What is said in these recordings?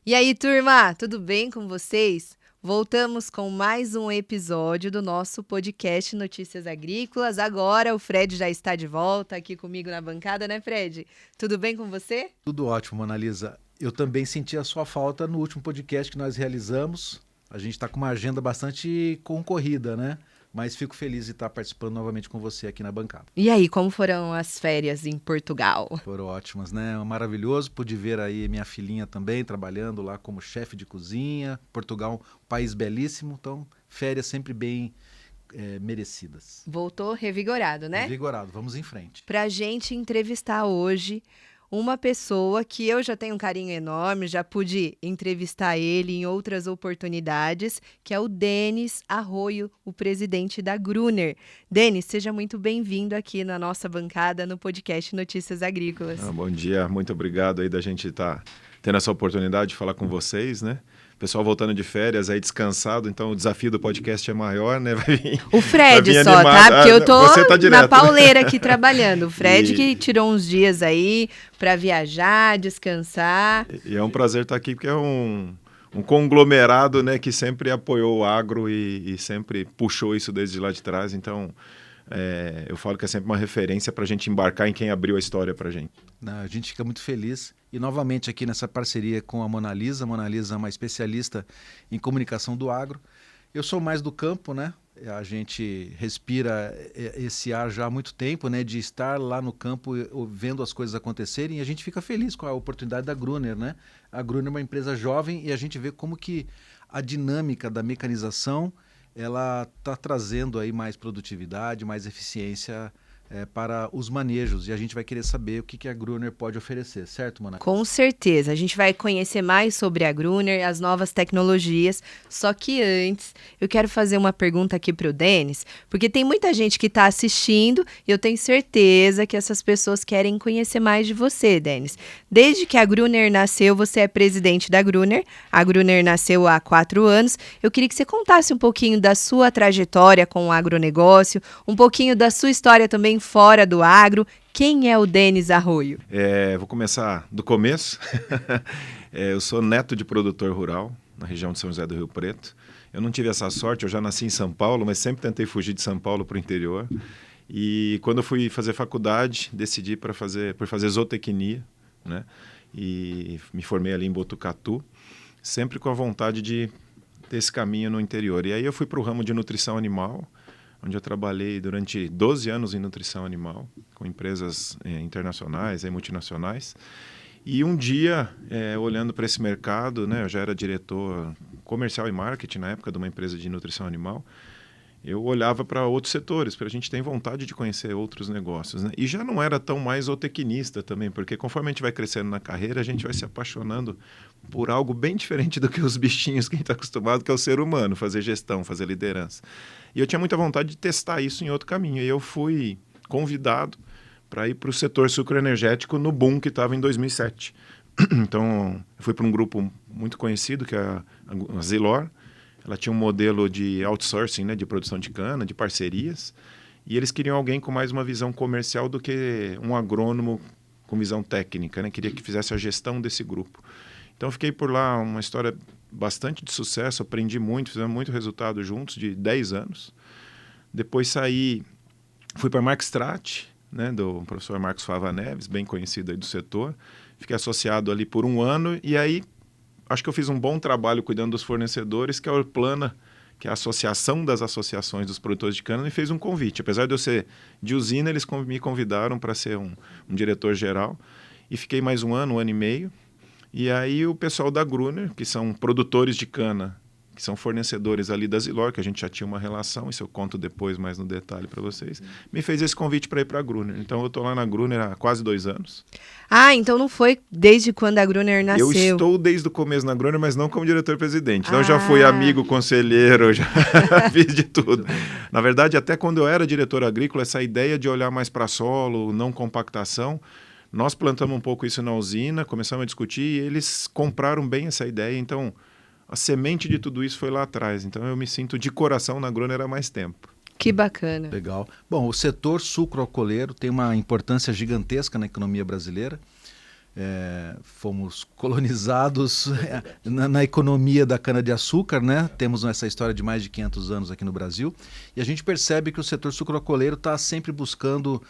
E aí, turma, tudo bem com vocês? Voltamos com mais um episódio do nosso podcast Notícias Agrícolas. Agora o Fred já está de volta aqui comigo na bancada, né, Fred? Tudo bem com você? Tudo ótimo, Monalisa. Eu também senti a sua falta no último podcast que nós realizamos. A gente está com uma agenda bastante concorrida, né? Mas fico feliz de estar participando novamente com você aqui na bancada. E aí, como foram as férias em Portugal? Foram ótimas, né? Maravilhoso. Pude ver aí minha filhinha também trabalhando lá como chefe de cozinha. Portugal, um país belíssimo. Então, férias sempre bem merecidas. Voltou revigorado, né? Revigorado. Vamos em frente. Pra gente entrevistar hoje uma pessoa que eu já tenho um carinho enorme, já pude entrevistar ele em outras oportunidades, que é o Denis Arroio, o presidente da Gruner. Denis, seja muito bem-vindo aqui na nossa bancada no podcast Notícias Agrícolas. Bom dia, muito obrigado aí da gente estar tendo essa oportunidade de falar com vocês, né? Pessoal voltando de férias aí descansado, então o desafio do podcast é maior, né? Vai vir, o Fred só, animado. Tá? Porque eu tô na pauleira aqui trabalhando. O Fred que tirou uns dias aí para viajar, descansar. E é um prazer estar aqui, porque é um conglomerado, né, que sempre apoiou o agro e sempre puxou isso desde lá de trás. Então, eu falo que é sempre uma referência para a gente embarcar em quem abriu a história para a gente. A gente fica muito feliz. E novamente aqui nessa parceria com a Monalisa. A Monalisa é uma especialista em comunicação do agro. Eu sou mais do campo, né? A gente respira esse ar já há muito tempo, né? De estar lá no campo vendo as coisas acontecerem, e a gente fica feliz com a oportunidade da Gruner, né? A Gruner é uma empresa jovem e a gente vê como que a dinâmica da mecanização ela está trazendo aí mais produtividade, mais eficiência para os manejos, e a gente vai querer saber o que a Gruner pode oferecer, certo, Mona? Com certeza, a gente vai conhecer mais sobre a Gruner, as novas tecnologias, só que antes eu quero fazer uma pergunta aqui para o Denis, porque tem muita gente que está assistindo e eu tenho certeza que essas pessoas querem conhecer mais de você, Denis. Desde que a Gruner nasceu, você é presidente da Gruner, a Gruner nasceu há 4 anos, eu queria que você contasse um pouquinho da sua trajetória com o agronegócio, um pouquinho da sua história também fora do agro. Quem é o Denis Arroio? Vou começar do começo. Eu sou neto de produtor rural, na região de São José do Rio Preto. Eu não tive essa sorte, eu já nasci em São Paulo, mas sempre tentei fugir de São Paulo para o interior. E quando eu fui fazer faculdade, decidi por fazer zootecnia, né? E me formei ali em Botucatu, sempre com a vontade de ter esse caminho no interior. E aí eu fui para o ramo de nutrição animal, onde eu trabalhei durante 12 anos em nutrição animal, com empresas internacionais e multinacionais. E um dia, olhando para esse mercado, né, eu já era diretor comercial e marketing na época de uma empresa de nutrição animal, eu olhava para outros setores, porque a gente tem vontade de conhecer outros negócios, né? E já não era tão mais zootecnista também, porque conforme a gente vai crescendo na carreira, a gente vai se apaixonando por algo bem diferente do que os bichinhos que a gente está acostumado, que é o ser humano, fazer gestão, fazer liderança. E eu tinha muita vontade de testar isso em outro caminho. E eu fui convidado para ir para o setor sucroenergético no boom que estava em 2007. Então, eu fui para um grupo muito conhecido, que é a Zilor. Ela tinha um modelo de outsourcing, né, de produção de cana, de parcerias, e eles queriam alguém com mais uma visão comercial do que um agrônomo com visão técnica, né? Queria que fizesse a gestão desse grupo. Então eu fiquei por lá, uma história bastante de sucesso, aprendi muito, fizemos muito resultado juntos, de 10 anos. Depois fui para a Markstrat, né, do professor Marcos Fava Neves, bem conhecido aí do setor. Fiquei associado ali por 1 ano, e aí acho que eu fiz um bom trabalho cuidando dos fornecedores, que a Orplana, que é a associação das associações dos produtores de cana, me fez um convite. Apesar de eu ser de usina, eles me convidaram para ser um diretor-geral. E fiquei mais 1 ano, 1 ano e meio. E aí o pessoal da Gruner, que são produtores de cana, que são fornecedores ali da Zilor, que a gente já tinha uma relação, isso eu conto depois mais no detalhe para vocês, me fez esse convite para ir para a Gruner. Então eu estou lá na Gruner há quase 2 anos. Ah, então não foi desde quando a Gruner nasceu? Eu estou desde o começo na Gruner, mas não como diretor-presidente. Então eu já fui amigo, conselheiro, já fiz de tudo. Na verdade, até quando eu era diretor agrícola, essa ideia de olhar mais para solo, não compactação, nós plantamos um pouco isso na usina, começamos a discutir e eles compraram bem essa ideia. Então a semente de tudo isso foi lá atrás. Então eu me sinto de coração na Gruner há mais tempo. Que bacana. Legal. Bom, o setor sucroalcooleiro tem uma importância gigantesca na economia brasileira. fomos colonizados na economia da cana-de-açúcar, né? Temos essa história de mais de 500 anos aqui no Brasil, e a gente percebe que o setor sucroalcooleiro está sempre buscando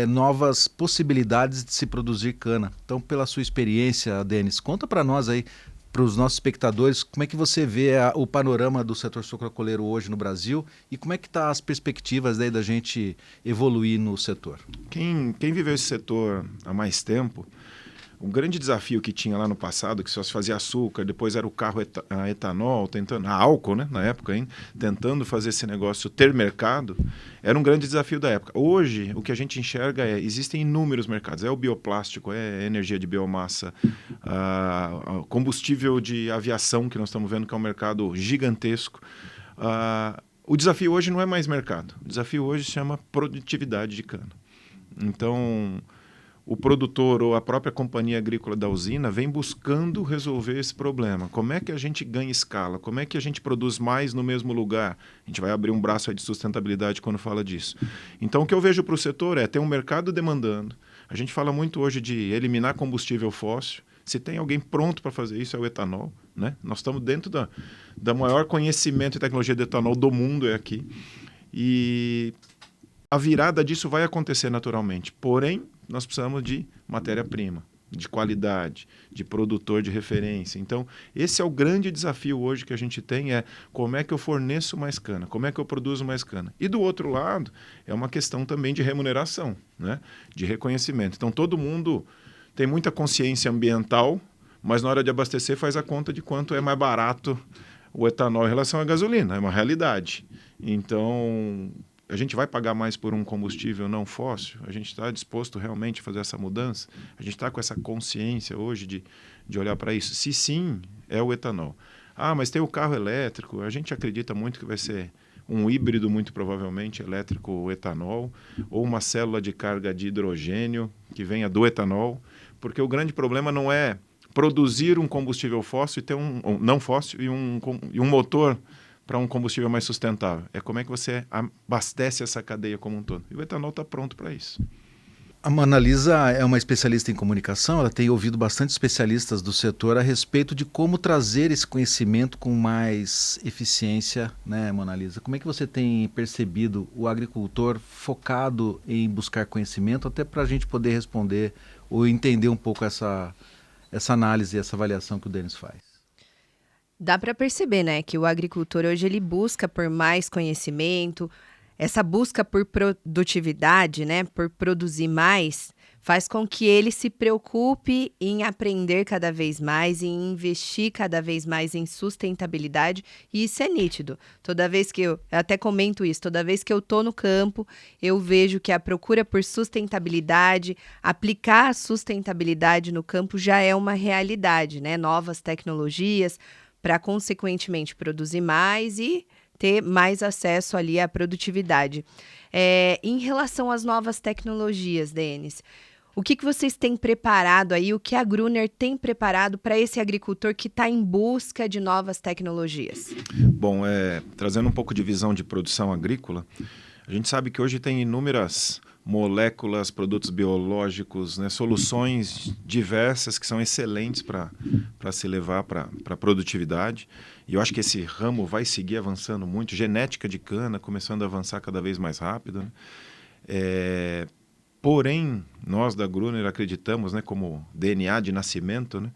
novas possibilidades de se produzir cana. Então, pela sua experiência, Denis, conta para nós aí, para os nossos espectadores, como é que você vê o panorama do setor sucroalcooleiro hoje no Brasil e como é que estão as perspectivas daí da gente evoluir no setor? Quem viveu esse setor há mais tempo, o grande desafio que tinha lá no passado, que só se fazia açúcar, depois era o carro a etanol, a álcool, né, na época, hein, tentando fazer esse negócio ter mercado, era um grande desafio da época. Hoje, o que a gente enxerga existem inúmeros mercados. É o bioplástico, é energia de biomassa, combustível de aviação, que nós estamos vendo que é um mercado gigantesco. O desafio hoje não é mais mercado. O desafio hoje se chama produtividade de cana. Então, o produtor ou a própria companhia agrícola da usina vem buscando resolver esse problema. Como é que a gente ganha escala? Como é que a gente produz mais no mesmo lugar? A gente vai abrir um braço aí de sustentabilidade quando fala disso. Então, o que eu vejo para o setor é ter um mercado demandando. A gente fala muito hoje de eliminar combustível fóssil. Se tem alguém pronto para fazer isso, é o etanol, né? Nós estamos dentro da maior conhecimento e tecnologia de etanol do mundo, é aqui. E a virada disso vai acontecer naturalmente. Porém, nós precisamos de matéria-prima, de qualidade, de produtor de referência. Então, esse é o grande desafio hoje que a gente tem, como é que eu forneço mais cana, como é que eu produzo mais cana. E do outro lado, é uma questão também de remuneração, né? De reconhecimento. Então, todo mundo tem muita consciência ambiental, mas na hora de abastecer faz a conta de quanto é mais barato o etanol em relação à gasolina, é uma realidade. Então, a gente vai pagar mais por um combustível não fóssil? A gente está disposto realmente a fazer essa mudança? A gente está com essa consciência hoje de olhar para isso? Se sim, é o etanol. Mas tem o carro elétrico. A gente acredita muito que vai ser um híbrido, muito provavelmente, elétrico ou etanol, ou uma célula de carga de hidrogênio que venha do etanol, porque o grande problema não é produzir um combustível fóssil e ter não fóssil e um motor para um combustível mais sustentável. É como é que você abastece essa cadeia como um todo. E o etanol está pronto para isso. A Monalisa é uma especialista em comunicação, ela tem ouvido bastante especialistas do setor a respeito de como trazer esse conhecimento com mais eficiência, né, Monalisa? Como é que você tem percebido o agricultor focado em buscar conhecimento, até para a gente poder responder ou entender um pouco essa análise, essa avaliação que o Denis faz? Dá para perceber, né, que o agricultor hoje ele busca por mais conhecimento, essa busca por produtividade, né, por produzir mais, faz com que ele se preocupe em aprender cada vez mais, em investir cada vez mais em sustentabilidade, e isso é nítido. Toda vez que eu até comento isso, toda vez que eu estou no campo, eu vejo que a procura por sustentabilidade, aplicar a sustentabilidade no campo já é uma realidade, né? Novas tecnologias, para, consequentemente, produzir mais e ter mais acesso ali à produtividade. Em relação às novas tecnologias, Denis, o que vocês têm preparado aí, o que a Gruner tem preparado para esse agricultor que está em busca de novas tecnologias? Bom, trazendo um pouco de visão de produção agrícola, a gente sabe que hoje tem inúmeras moléculas, produtos biológicos, né, soluções diversas que são excelentes para se levar para a produtividade. E eu acho que esse ramo vai seguir avançando muito. Genética de cana começando a avançar cada vez mais rápido, né? Porém, nós da Gruner acreditamos, né, como DNA de nascimento, né,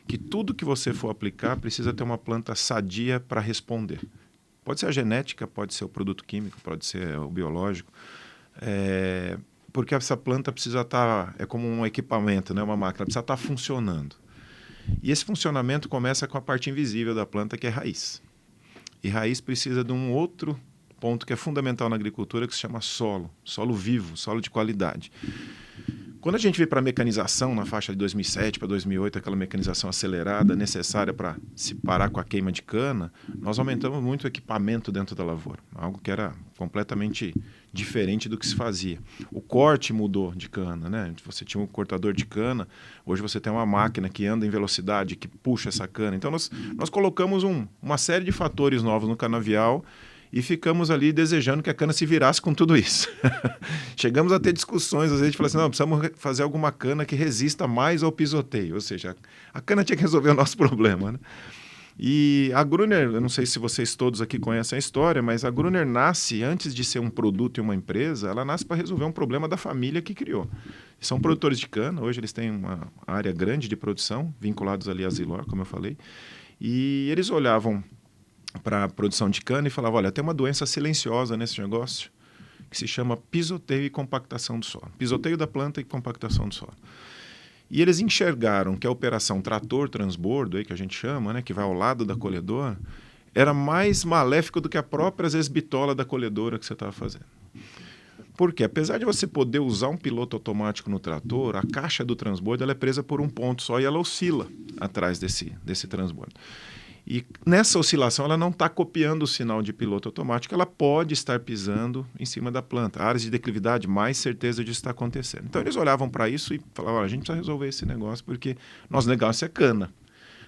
que tudo que você for aplicar precisa ter uma planta sadia para responder. Pode ser a genética, pode ser o produto químico, pode ser o biológico. Porque essa planta precisa estar, é como um equipamento, né, uma máquina, precisa estar funcionando. E esse funcionamento começa com a parte invisível da planta, que é raiz. E raiz precisa de um outro ponto que é fundamental na agricultura, que se chama solo vivo, solo de qualidade. Quando a gente veio para a mecanização, na faixa de 2007 para 2008, aquela mecanização acelerada, necessária para se parar com a queima de cana, nós aumentamos muito o equipamento dentro da lavoura, algo que era completamente diferente do que se fazia. O corte mudou de cana, né? Você tinha um cortador de cana, hoje você tem uma máquina que anda em velocidade, que puxa essa cana. Então nós colocamos uma série de fatores novos no canavial e ficamos ali desejando que a cana se virasse com tudo isso. Chegamos a ter discussões, às vezes a gente fala assim, não, precisamos fazer alguma cana que resista mais ao pisoteio, ou seja, a cana tinha que resolver o nosso problema, né? E a Gruner, eu não sei se vocês todos aqui conhecem a história, mas a Gruner nasce, antes de ser um produto e uma empresa, ela nasce para resolver um problema da família que criou. São produtores de cana, hoje eles têm uma área grande de produção, vinculados ali à Zilor, como eu falei, e eles olhavam para a produção de cana e falavam, olha, tem uma doença silenciosa nesse negócio, que se chama pisoteio e compactação do solo. Pisoteio da planta e compactação do solo. E eles enxergaram que a operação trator-transbordo, aí que a gente chama, né, que vai ao lado da colhedora, era mais maléfico do que a própria, às vezes, bitola da colhedora que você estava fazendo. Porque, apesar de você poder usar um piloto automático no trator, a caixa do transbordo ela é presa por um ponto só e ela oscila atrás desse transbordo. E nessa oscilação ela não está copiando o sinal de piloto automático, ela pode estar pisando em cima da planta. Áreas de declividade, mais certeza disso está acontecendo. Então eles olhavam para isso e falavam, a gente precisa resolver esse negócio porque nosso negócio é cana.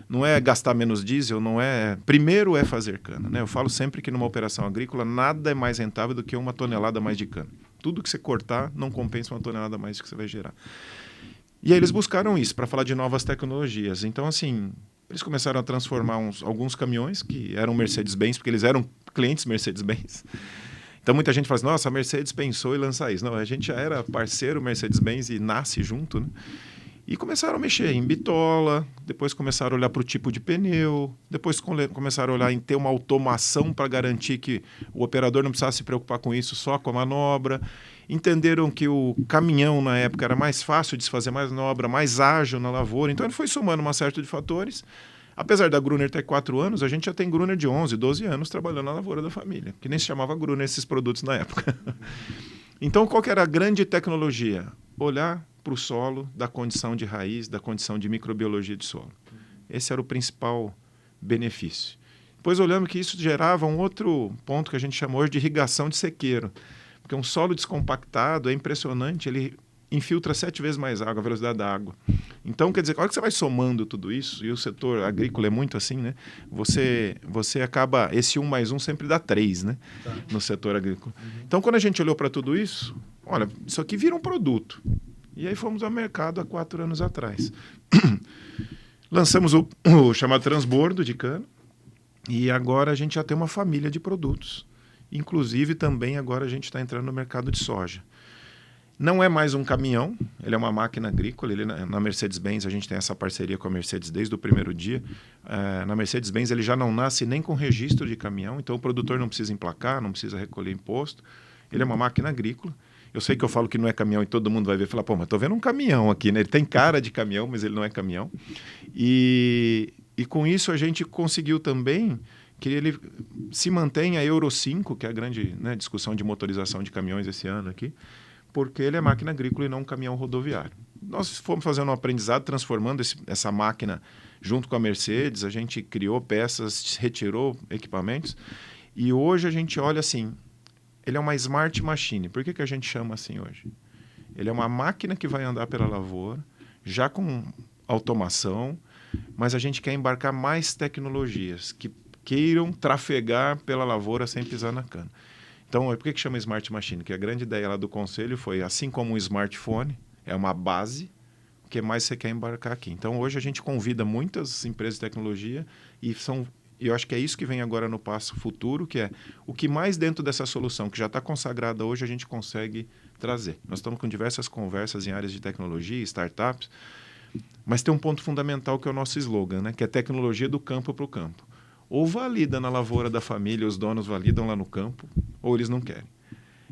Não é gastar menos diesel, não é... Primeiro é fazer cana, né? Eu falo sempre que numa operação agrícola nada é mais rentável do que 1 tonelada a mais de cana. Tudo que você cortar não compensa 1 tonelada a mais que você vai gerar. E aí eles buscaram isso para falar de novas tecnologias. Então, assim... Eles começaram a transformar alguns caminhões que eram Mercedes-Benz, porque eles eram clientes Mercedes-Benz. Então muita gente fala assim, nossa, a Mercedes pensou em lançar isso. Não, a gente já era parceiro Mercedes-Benz e nasce junto, né? E começaram a mexer em bitola, depois começaram a olhar para o tipo de pneu, depois começaram a olhar em ter uma automação para garantir que o operador não precisasse se preocupar com isso, só com a manobra. Entenderam que o caminhão, na época, era mais fácil de se fazer mais manobra, mais ágil na lavoura. Então, ele foi somando uma série de fatores. Apesar da Gruner ter 4 anos, a gente já tem Gruner de 11, 12 anos trabalhando na lavoura da família, que nem se chamava Gruner esses produtos na época. Então, qual que era a grande tecnologia? Olhar para o solo, da condição de raiz, da condição de microbiologia de solo. Esse era o principal benefício. Depois olhamos que isso gerava um outro ponto que a gente chamou hoje de irrigação de sequeiro. Porque um solo descompactado é impressionante, ele infiltra 7 vezes mais água, a velocidade da água. Então, quer dizer, a hora que você vai somando tudo isso, e o setor agrícola é muito assim, né? Você acaba, esse 1 mais 1 sempre dá 3, né? Tá. No setor agrícola. Então, quando a gente olhou para tudo isso, olha, isso aqui vira um produto. E aí fomos ao mercado há 4 anos atrás. Lançamos o chamado transbordo de cana, e agora a gente já tem uma família de produtos. Inclusive, também agora a gente está entrando no mercado de soja. Não é mais um caminhão, ele é uma máquina agrícola. Ele, na Mercedes-Benz, a gente tem essa parceria com a Mercedes desde o primeiro dia. Na Mercedes-Benz, ele já não nasce nem com registro de caminhão, então o produtor não precisa emplacar, não precisa recolher imposto. Ele é uma máquina agrícola. Eu sei que eu falo que não é caminhão e todo mundo vai ver e falar, pô, mas estou vendo um caminhão aqui, né? Ele tem cara de caminhão, mas ele não é caminhão. E com isso a gente conseguiu também que ele se mantenha a Euro 5, que é a grande, né, discussão de motorização de caminhões esse ano aqui, porque ele é máquina agrícola e não um caminhão rodoviário. Nós fomos fazendo um aprendizado, transformando essa máquina junto com a Mercedes, a gente criou peças, retirou equipamentos, e hoje a gente olha assim, ele é uma smart machine. Por que a gente chama assim hoje? Ele é uma máquina que vai andar pela lavoura, já com automação, mas a gente quer embarcar mais tecnologias que queiram trafegar pela lavoura sem pisar na cana. Então, por que chama Smart Machine? Que a grande ideia lá do conselho foi, assim como um smartphone, é uma base, o que mais você quer embarcar aqui? Então, hoje a gente convida muitas empresas de tecnologia e eu acho que é isso que vem agora no passo futuro, que é o que mais dentro dessa solução, que já está consagrada hoje, a gente consegue trazer. Nós estamos com diversas conversas em áreas de tecnologia, startups, mas tem um ponto fundamental que é o nosso slogan, né? Que é tecnologia do campo para o campo. Ou valida na lavoura da família, os donos validam lá no campo, ou eles não querem.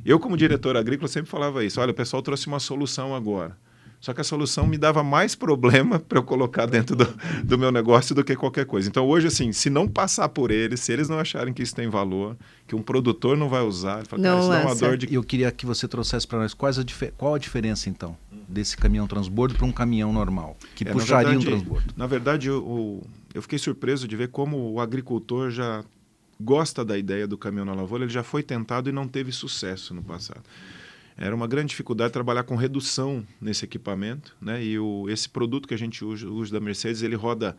Eu, como diretor agrícola, sempre falava isso. Olha, o pessoal trouxe uma solução agora. Só que a solução me dava mais problema para eu colocar dentro do meu negócio do que qualquer coisa. Então, hoje, assim, se não passar por eles, se eles não acharem que isso tem valor, que um produtor não vai usar, ele fala, cara, isso dá uma dor de... Eu queria que você trouxesse para nós qual a diferença, então, desse caminhão transbordo para um caminhão normal, que puxaria um transbordo. Na verdade, eu fiquei surpreso de ver como o agricultor já gosta da ideia do caminhão na lavoura. Ele já foi tentado e não teve sucesso no passado. Era uma grande dificuldade trabalhar com redução nesse equipamento, né? E esse produto que a gente usa da Mercedes, ele roda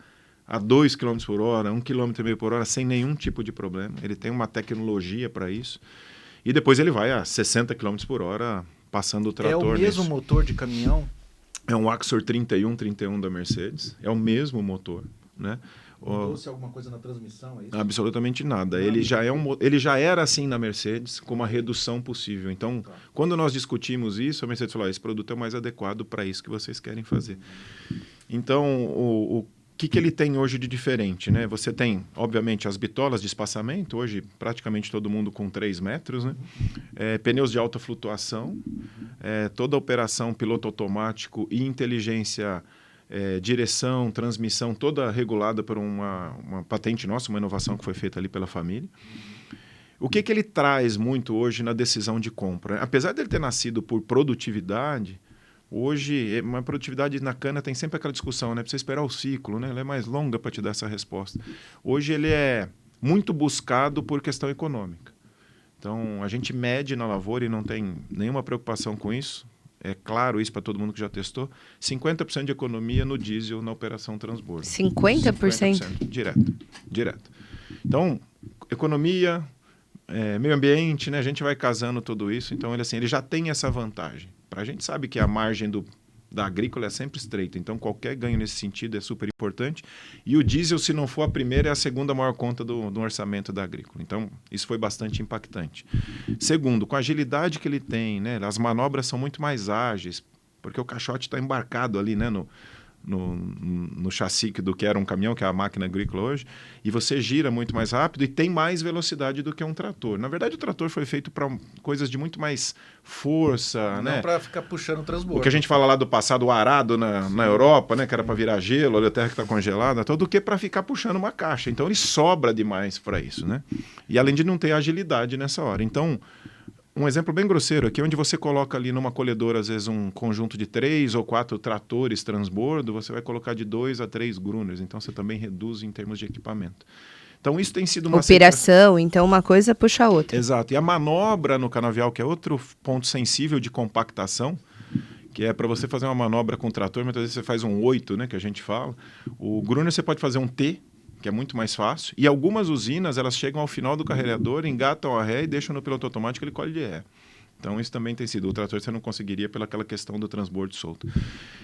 a 2 km por hora, 1,5 km por hora, sem nenhum tipo de problema. Ele tem uma tecnologia para isso. E depois ele vai a 60 km por hora, passando o trator. É o mesmo motor de caminhão? É um Axor 31 da Mercedes. É o mesmo motor, né? Mudou-se alguma coisa na transmissão? É isso? Absolutamente nada. Ele já era assim na Mercedes, com uma redução possível. Então, quando nós discutimos isso, a Mercedes falou: esse produto é o mais adequado para isso que vocês querem fazer. Então, o que ele tem hoje de diferente, né? Você tem, obviamente, as bitolas de espaçamento, hoje praticamente todo mundo com 3 metros, né? Pneus de alta flutuação, toda a operação piloto automático e inteligência, direção, transmissão, toda regulada por uma patente nossa, uma inovação que foi feita ali pela família. O que ele traz muito hoje na decisão de compra? Apesar dele ter nascido por produtividade, hoje, uma produtividade na cana tem sempre aquela discussão, né? Precisa esperar o ciclo, né? Ela é mais longa para te dar essa resposta. Hoje ele é muito buscado por questão econômica. Então, a gente mede na lavoura e não tem nenhuma preocupação com isso. É claro isso para todo mundo que já testou. 50% de economia no diesel na operação transbordo. 50%? 50% direto. Então, economia, meio ambiente, né? A gente vai casando tudo isso. Então, ele já tem essa vantagem. A gente sabe que a margem da agrícola é sempre estreita, então qualquer ganho nesse sentido é super importante. E o diesel, se não for a primeira, é a segunda maior conta do orçamento da agrícola. Então, isso foi bastante impactante. Segundo, com a agilidade que ele tem, né, as manobras são muito mais ágeis, porque o caixote está embarcado ali, né, no chassi do que era um caminhão, que é a máquina agrícola hoje, e você gira muito mais rápido e tem mais velocidade do que um trator. Na verdade, o trator foi feito para coisas de muito mais força, não né? para ficar puxando o transbordo. O que a gente fala lá do passado, o arado na Europa, né, que era para virar gelo, olha a terra que está congelada, do que para ficar puxando uma caixa. Então, ele sobra demais para isso, né? E além de não ter agilidade nessa hora. Então, um exemplo bem grosseiro aqui, onde você coloca ali numa colhedora, às vezes, um conjunto de 3 ou 4 tratores transbordo, você vai colocar de 2 a 3 Grunners. Então, você também reduz em termos de equipamento. Então, isso tem sido uma... Operação, então uma coisa puxa a outra. Exato. E a manobra no canavial, que é outro ponto sensível de compactação, que é para você fazer uma manobra com o trator, muitas vezes você faz um 8, né, que a gente fala. O Grunner você pode fazer um T, que é muito mais fácil. E algumas usinas, elas chegam ao final do carregador, engatam a ré e deixam no piloto automático, ele colhe de ré. Então, isso também tem sido. O trator você não conseguiria pelaquela questão do transbordo solto.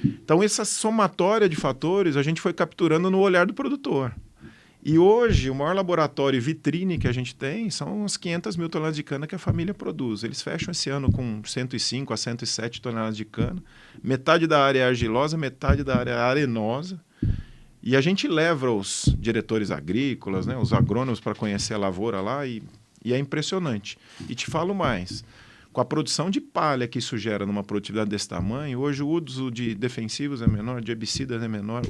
Então, essa somatória de fatores a gente foi capturando no olhar do produtor. E hoje, o maior laboratório vitrine que a gente tem são as 500 mil toneladas de cana que a família produz. Eles fecham esse ano com 105 a 107 toneladas de cana. Metade da área é argilosa, metade da área é arenosa. E a gente leva os diretores agrícolas, né, os agrônomos para conhecer a lavoura lá e é impressionante. E te falo mais, com a produção de palha que isso gera numa produtividade desse tamanho, hoje o uso de defensivos é menor, de herbicidas é menor,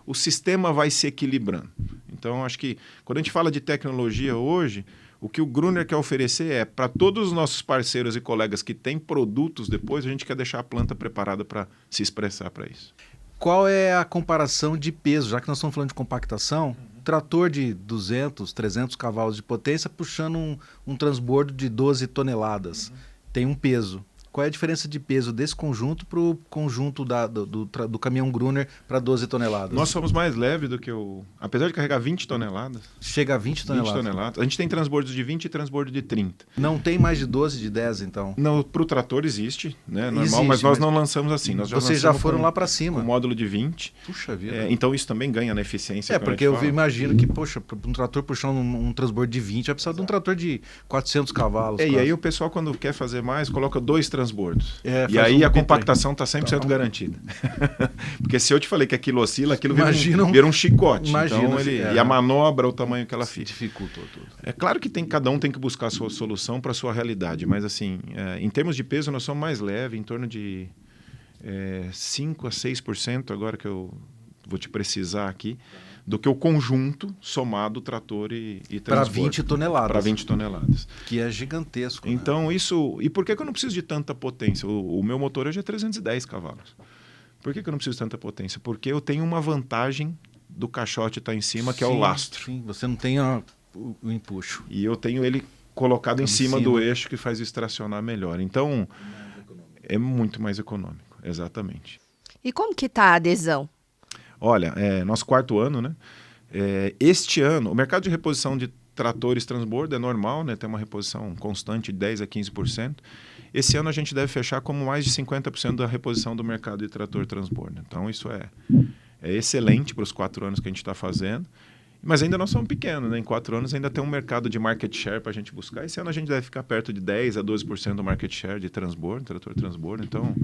o sistema vai se equilibrando. Então, acho que quando a gente fala de tecnologia hoje, o que o Grunner quer oferecer é, para todos os nossos parceiros e colegas que têm produtos depois, a gente quer deixar a planta preparada para se expressar para isso. Qual é a comparação de peso? Já que nós estamos falando de compactação, trator de 200, 300 cavalos de potência puxando um transbordo de 12 toneladas. Tem um peso. Qual é a diferença de peso desse conjunto para o conjunto do caminhão Grunner para 12 toneladas? Nós somos mais leves do que apesar de carregar 20 toneladas. Chega a 20 toneladas? 20 toneladas. A gente tem transbordos de 20 e transbordo de 30. Não tem mais de 12, de 10, então? Não, para o trator existe, né? Normal, existe, mas nós não lançamos assim. Vocês já foram lá para cima. Com módulo de 20. Puxa vida. Então isso também ganha na eficiência. Porque eu imagino que, poxa, um trator puxando um transbordo de 20, vai precisar de um trator de 400 cavalos. E aí o pessoal, quando quer fazer mais, coloca 2 transbordos. E aí a compactação está 100% garantida. Porque se eu te falei que aquilo oscila, aquilo vira um chicote. Então, e a manobra, o tamanho que ela fica. Dificultou tudo. É claro que cada um tem que buscar a sua solução para a sua realidade, mas assim, em termos de peso, nós somos mais leves, em torno de 5 a 6%, agora que eu vou te precisar aqui, do que o conjunto somado trator e transbordo. Para 20 toneladas. Para 20 toneladas. Que é gigantesco. Então, isso... E por que eu não preciso de tanta potência? O meu motor hoje é 310 cavalos. Por que eu não preciso de tanta potência? Porque eu tenho uma vantagem do caixote estar em cima, que é o lastro. Sim, você não tem o empuxo. E eu tenho ele colocado em cima do eixo, que faz isso tracionar melhor. Então, é muito mais econômico, exatamente. E como que está a adesão? Olha, nosso 4º ano, né? Este ano, o mercado de reposição de tratores transbordo é normal, né? Tem uma reposição constante de 10% a 15%. Esse ano a gente deve fechar como mais de 50% da reposição do mercado de trator transbordo. Então isso é excelente para os 4 anos que a gente está fazendo. Mas ainda nós somos pequenos, né? Em 4 anos ainda tem um mercado de market share para a gente buscar. Esse ano a gente deve ficar perto de 10% a 12% do market share de transbordo, trator transbordo. Então,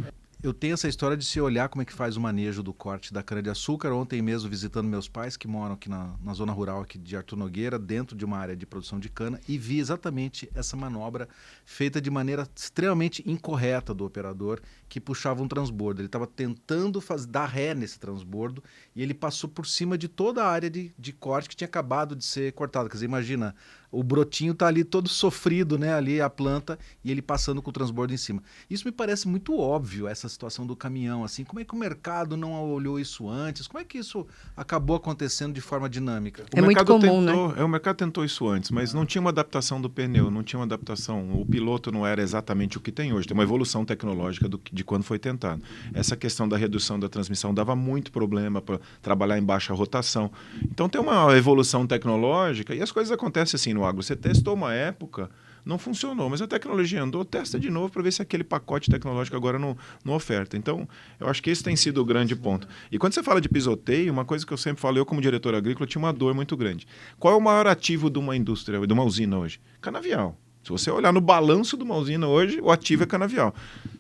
eu tenho essa história de se olhar como é que faz o manejo do corte da cana-de-açúcar. Ontem mesmo visitando meus pais, que moram aqui na zona rural aqui de Artur Nogueira, dentro de uma área de produção de cana, e vi exatamente essa manobra feita de maneira extremamente incorreta do operador, que puxava um transbordo. Ele estava tentando dar ré nesse transbordo e ele passou por cima de toda a área de corte que tinha acabado de ser cortada. Quer dizer, imagina, o brotinho está ali todo sofrido, né, ali a planta, e ele passando com o transbordo em cima. Isso me parece muito óbvio, essa situação do caminhão, assim. Como é que o mercado não olhou isso antes? Como é que isso acabou acontecendo de forma dinâmica? É muito comum, né? O mercado tentou isso antes, mas não tinha uma adaptação do pneu, não tinha uma adaptação. O piloto não era exatamente o que tem hoje. Tem uma evolução tecnológica de quando foi tentado. Essa questão da redução da transmissão dava muito problema para trabalhar em baixa rotação. Então tem uma evolução tecnológica e as coisas acontecem assim no agro. Você testou uma época, não funcionou, mas a tecnologia andou, testa de novo para ver se aquele pacote tecnológico agora não oferta. Então, eu acho que esse tem sido o grande ponto. E quando você fala de pisoteio, uma coisa que eu sempre falo, eu como diretor agrícola tinha uma dor muito grande. Qual é o maior ativo de uma indústria, de uma usina hoje? Canavial. Se você olhar no balanço de uma usina hoje, o ativo é canavial.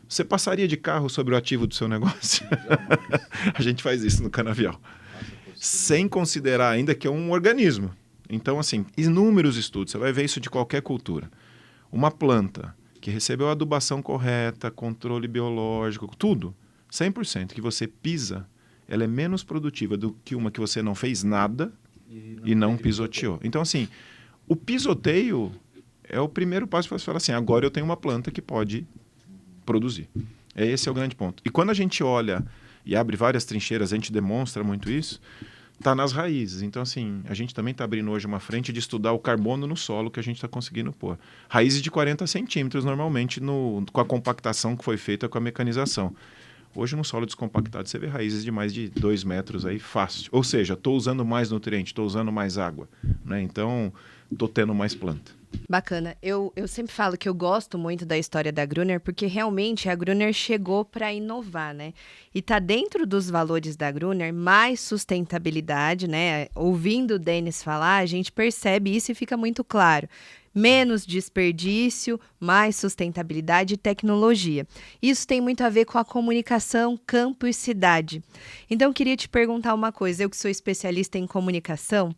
Você passaria de carro sobre o ativo do seu negócio? A gente faz isso no canavial. Sem considerar ainda que é um organismo. Então, assim, inúmeros estudos, você vai ver isso de qualquer cultura. Uma planta que recebeu a adubação correta, controle biológico, tudo, 100% que você pisa, ela é menos produtiva do que uma que você não fez nada e não pisoteou. Então, assim, o pisoteio é o primeiro passo para você falar assim, agora eu tenho uma planta que pode produzir. Esse é o grande ponto. E quando a gente olha e abre várias trincheiras, a gente demonstra muito isso, está nas raízes. Então, assim, a gente também está abrindo hoje uma frente de estudar o carbono no solo que a gente está conseguindo pôr. Raízes de 40 centímetros, normalmente, com a compactação que foi feita com a mecanização. Hoje, no solo descompactado, você vê raízes de mais de 2 metros aí, fácil. Ou seja, estou usando mais nutriente, estou usando mais água, né? Então, estou tendo mais planta. Bacana. Eu sempre falo que eu gosto muito da história da Gruner, porque realmente a Gruner chegou para inovar, né? E tá dentro dos valores da Gruner mais sustentabilidade, né? Ouvindo o Denis falar, a gente percebe isso e fica muito claro. Menos desperdício, mais sustentabilidade e tecnologia. Isso tem muito a ver com a comunicação campo e cidade. Então, eu queria te perguntar uma coisa, eu que sou especialista em comunicação,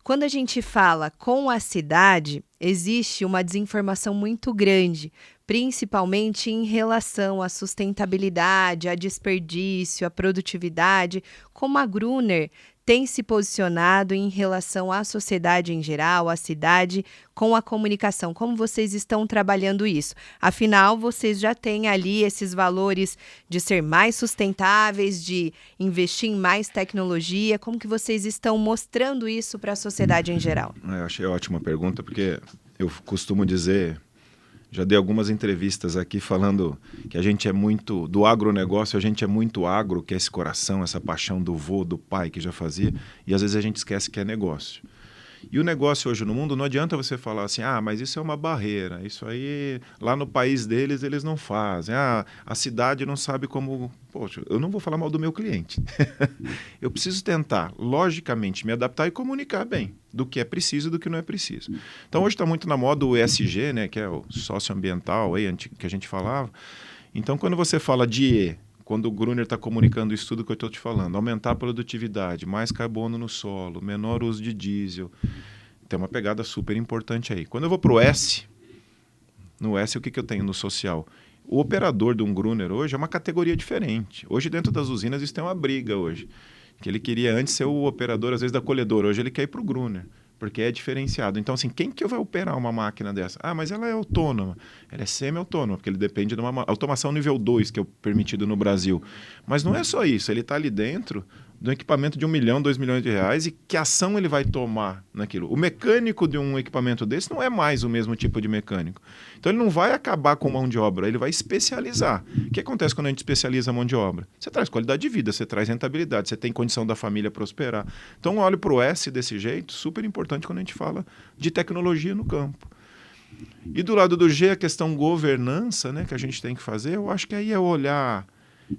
quando a gente fala com a cidade, existe uma desinformação muito grande, principalmente em relação à sustentabilidade, a desperdício, à produtividade, como a Gruner tem se posicionado em relação à sociedade em geral, à cidade, com a comunicação. Como vocês estão trabalhando isso? Afinal, vocês já têm ali esses valores de ser mais sustentáveis, de investir em mais tecnologia. Como que vocês estão mostrando isso para a sociedade em geral? Eu achei ótima pergunta, porque eu costumo dizer... Já dei algumas entrevistas aqui falando que a gente é muito... Do agronegócio, a gente é muito agro, que é esse coração, essa paixão do vô, do pai que já fazia, e às vezes a gente esquece que é negócio. E o negócio hoje no mundo, não adianta você falar assim, mas isso é uma barreira, isso aí lá no país deles eles não fazem, a cidade não sabe como... Poxa, eu não vou falar mal do meu cliente. Eu preciso tentar, logicamente, me adaptar e comunicar bem do que é preciso e do que não é preciso. Então hoje está muito na moda o ESG, né, que é o socioambiental aí, que a gente falava. Então quando você fala de E, quando o Gruner está comunicando isso tudo que eu estou te falando, aumentar a produtividade, mais carbono no solo, menor uso de diesel, tem uma pegada super importante aí. Quando eu vou para o S, no S o que eu tenho no social? O operador de um Gruner hoje é uma categoria diferente. Hoje dentro das usinas isso tem uma briga hoje. Que ele queria antes ser o operador, às vezes, da colhedora. Hoje ele quer ir para o Gruner, porque é diferenciado. Então, assim, quem que vai operar uma máquina dessa? Mas ela é autônoma. Ela é semi-autônoma, porque ele depende de uma automação nível 2, que é o permitido no Brasil. Mas não é só isso. Ele está ali dentro de um equipamento de R$1 milhão, R$2 milhões e que ação ele vai tomar naquilo. O mecânico de um equipamento desse não é mais o mesmo tipo de mecânico. Então ele não vai acabar com mão de obra, ele vai especializar. O que acontece quando a gente especializa a mão de obra? Você traz qualidade de vida, você traz rentabilidade, você tem condição da família prosperar. Então eu olho para o S desse jeito, super importante quando a gente fala de tecnologia no campo. E do lado do G, a questão governança, né, que a gente tem que fazer, eu acho que aí é olhar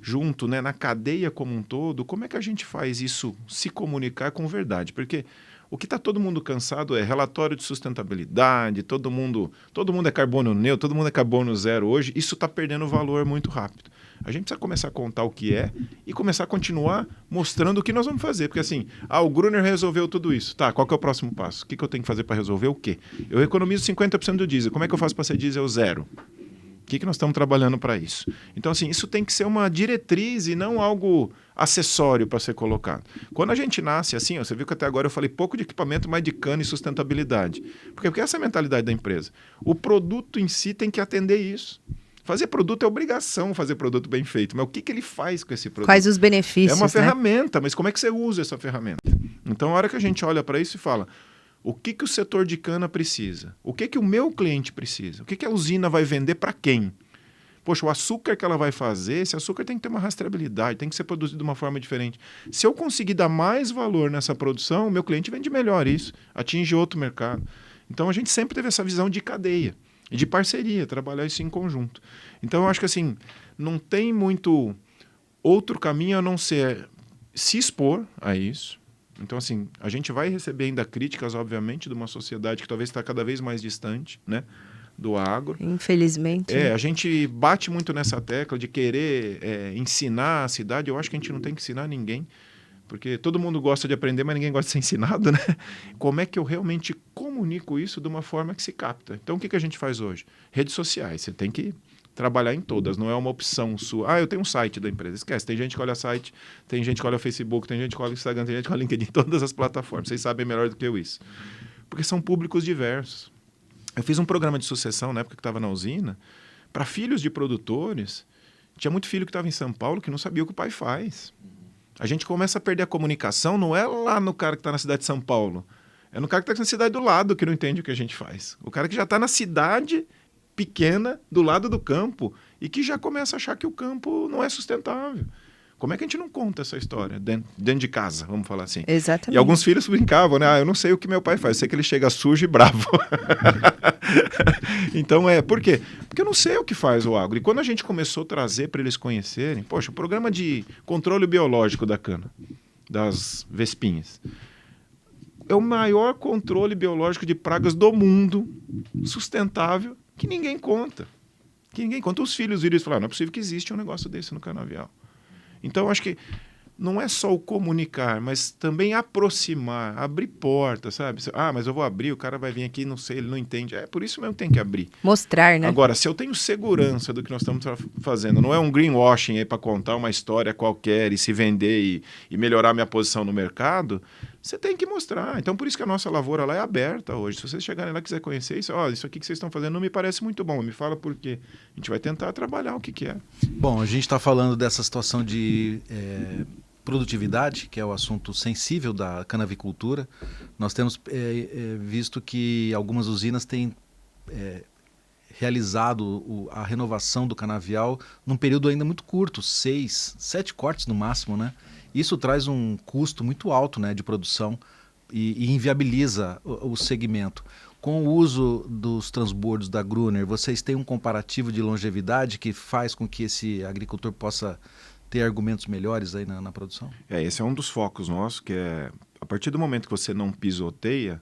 junto, né, na cadeia como um todo, como é que a gente faz isso se comunicar com verdade? Porque o que está todo mundo cansado é relatório de sustentabilidade, todo mundo é carbono neutro, todo mundo é carbono zero hoje, isso está perdendo valor muito rápido. A gente precisa começar a contar o que é e começar a continuar mostrando o que nós vamos fazer. Porque assim, o Gruner resolveu tudo isso. Tá, qual que é o próximo passo? O que eu tenho que fazer para resolver o quê? Eu economizo 50% do diesel, como é que eu faço para ser diesel zero? O que nós estamos trabalhando para isso? Então, assim, isso tem que ser uma diretriz e não algo acessório para ser colocado. Quando a gente nasce assim, você viu que até agora eu falei pouco de equipamento, mas de cana e sustentabilidade. Porque essa é a mentalidade da empresa. O produto em si tem que atender isso. Fazer produto é obrigação, fazer produto bem feito. Mas o que ele faz com esse produto? Quais os benefícios? É uma ferramenta, mas como é que você usa essa ferramenta? Então, a hora que a gente olha para isso e fala... O que o setor de cana precisa? O que o meu cliente precisa? O que a usina vai vender para quem? Poxa, o açúcar que ela vai fazer, esse açúcar tem que ter uma rastreabilidade, tem que ser produzido de uma forma diferente. Se eu conseguir dar mais valor nessa produção, o meu cliente vende melhor isso, atinge outro mercado. Então a gente sempre teve essa visão de cadeia e de parceria, trabalhar isso em conjunto. Então eu acho que assim, não tem muito outro caminho a não ser se expor a isso. Então, assim, a gente vai receber ainda críticas, obviamente, de uma sociedade que talvez está cada vez mais distante, né, do agro. Infelizmente. A gente bate muito nessa tecla de querer ensinar a cidade. Eu acho que a gente não tem que ensinar ninguém, porque todo mundo gosta de aprender, mas ninguém gosta de ser ensinado, né? Como é que eu realmente comunico isso de uma forma que se capta? Então, o que a gente faz hoje? Redes sociais, você tem que trabalhar em todas, não é uma opção sua. Eu tenho um site da empresa. Esquece, tem gente que olha site, tem gente que olha o Facebook, tem gente que olha o Instagram, tem gente que olha o LinkedIn, todas as plataformas. Vocês sabem melhor do que eu isso. Porque são públicos diversos. Eu fiz um programa de sucessão na época que estava na usina, para filhos de produtores. Tinha muito filho que estava em São Paulo que não sabia o que o pai faz. A gente começa a perder a comunicação, não é lá no cara que está na cidade de São Paulo, é no cara que está na cidade do lado que não entende o que a gente faz. O cara que já está na cidade pequena, do lado do campo, e que já começa a achar que o campo não é sustentável. Como é que a gente não conta essa história dentro de casa, vamos falar assim? Exatamente. E alguns filhos brincavam, né? Eu não sei o que meu pai faz, eu sei que ele chega sujo e bravo. Então, por quê? Porque eu não sei o que faz o agro. E quando a gente começou a trazer para eles conhecerem, poxa, o programa de controle biológico da cana, das vespinhas, é o maior controle biológico de pragas do mundo, sustentável, que ninguém conta. Os filhos viram e falaram, não é possível que exista um negócio desse no canavial. Então, eu acho que não é só o comunicar, mas também aproximar, abrir portas, sabe? Mas eu vou abrir, o cara vai vir aqui, não sei, ele não entende. Por isso mesmo tem que abrir. Mostrar, né? Agora, se eu tenho segurança do que nós estamos fazendo, não é um greenwashing aí para contar uma história qualquer e se vender e melhorar minha posição no mercado, você tem que mostrar. Então, por isso que a nossa lavoura lá é aberta hoje. Se vocês chegarem lá e quiserem conhecer isso, isso aqui que vocês estão fazendo não me parece muito bom, me fala por quê. A gente vai tentar trabalhar o que é. Bom, a gente está falando dessa situação de produtividade, que é o assunto sensível da canavicultura. Nós temos visto que algumas usinas têm realizado a renovação do canavial num período ainda muito curto, 6, 7 cortes no máximo, né? Isso traz um custo muito alto, né, de produção e inviabiliza o segmento. Com o uso dos transbordos da Gruner, vocês têm um comparativo de longevidade que faz com que esse agricultor possa ter argumentos melhores aí na produção? Esse é um dos focos nossos, que é a partir do momento que você não pisoteia,